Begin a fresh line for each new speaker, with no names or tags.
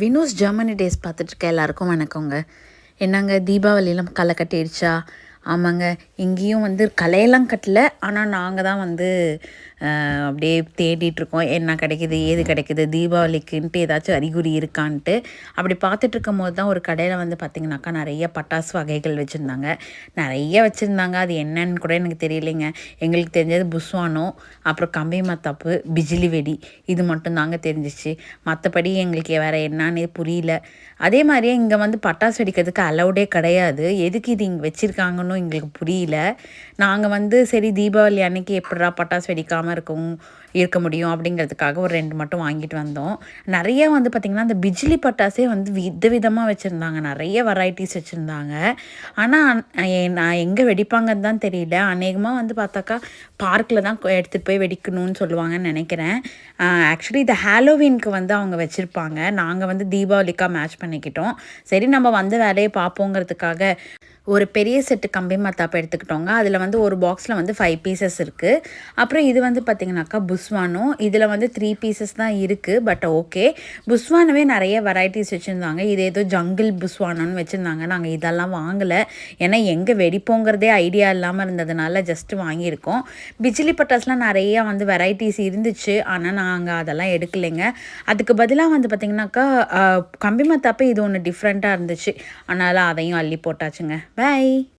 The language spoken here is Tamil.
வினோஸ் ஜெர்மனி டேஸ் பார்த்துட்ருக்க எல்லாருக்கும் வணக்கங்க. என்னங்க தீபாவளிலாம் களை கட்டிடுச்சா? ஆமாங்க. இங்கேயும் வந்து களையெல்லாம் கட்டல. ஆனால் நாங்கள் தான் வந்து அப்படியே தேடிட்டுருக்கோம். என்ன கிடைக்குது, ஏது கிடைக்குது, தீபாவளிக்குன்ட்டு ஏதாச்சும் அறிகுறி இருக்கான்ட்டு. அப்படி பார்த்துட்ருக்கும்போது தான் ஒரு கடையில் வந்து பார்த்திங்கனாக்கா நிறைய பட்டாசு வகைகள் வச்சுருந்தாங்க. நிறைய வச்சுருந்தாங்க. அது என்னன்னு கூட எனக்கு தெரியலைங்க. எங்களுக்கு தெரிஞ்சது புஸ்வானம், அப்புறம் கம்பி மத்தாப்பு, பிஜிலி வெடி இது மட்டும் தாங்க தெரிஞ்சிச்சு. மற்றபடி எங்களுக்கு வேறு என்னான்னே புரியல. அதே மாதிரியே இங்கே வந்து பட்டாசு வெடிக்கிறதுக்கு அலவுடே கிடையாது. எதுக்கு இது இங்கே வச்சுருக்காங்கன்னு எங்களுக்கு புரியல. நாங்கள் வந்து சரி தீபாவளி அன்னைக்கு எப்படிடா பட்டாசு வெடிக்காமல் இருக்க முடியும் அப்படிங்கிறதுக்காக ஒரு 2 மட்டும் வாங்கிட்டு வந்தோம். நிறைய வந்து பார்த்திங்கன்னா அந்த பிஜிலி பட்டாசே வந்து விதவிதமாக வச்சுருந்தாங்க. நிறைய வெரைட்டிஸ் வச்சுருந்தாங்க. ஆனால் நான் எங்கே வெடிப்பாங்கன்னு தான் தெரியல. அநேகமாக வந்து பார்த்தாக்கா பார்க்கில் தான் எடுத்துகிட்டு போய் வெடிக்கணும்னு சொல்லுவாங்கன்னு நினைக்கிறேன். ஆக்சுவலி இது ஹாலோவீனுக்கு வந்து அவங்க வச்சுருப்பாங்க. நாங்கள் வந்து தீபாவளிக்காக மேட்ச் பண்ணிக்கிட்டோம். சரி நம்ம வந்து வேலையை பார்ப்போங்கிறதுக்காக ஒரு பெரிய செட்டு கம்பி மத்தாப்பு எடுத்துக்கிட்டோங்க. அதில் வந்து ஒரு பாக்ஸில் வந்து 5 பீசஸ் இருக்குது. அப்புறம் இது வந்து பார்த்திங்கனாக்கா புஸ்வானம். இதில் வந்து 3 பீசஸ் தான் இருக்குது. But okay. புஸ்வானவே நிறைய வெரைட்டிஸ் வச்சுருந்தாங்க. இது ஏதோ ஜங்கிள் புஸ்வானம்னு வச்சுருந்தாங்க. நாங்கள் இதெல்லாம் வாங்கலை. ஏன்னா எங்கே வெடிப்போங்கிறதே ஐடியா இல்லாமல் இருந்ததுனால ஜஸ்ட்டு வாங்கியிருக்கோம். பிஜிலி பட்டாஸ்லாம் நிறையா வந்து வெரைட்டிஸ் இருந்துச்சு. ஆனால் நாங்கள் அதெல்லாம் எடுக்கலைங்க. அதுக்கு பதிலாக வந்து பார்த்திங்கனாக்கா கம்பி மத்தாப்பு இது ஒன்று டிஃப்ரெண்ட்டாக இருந்துச்சு. அதனால் அதையும் அள்ளி போட்டாச்சுங்க. Bye.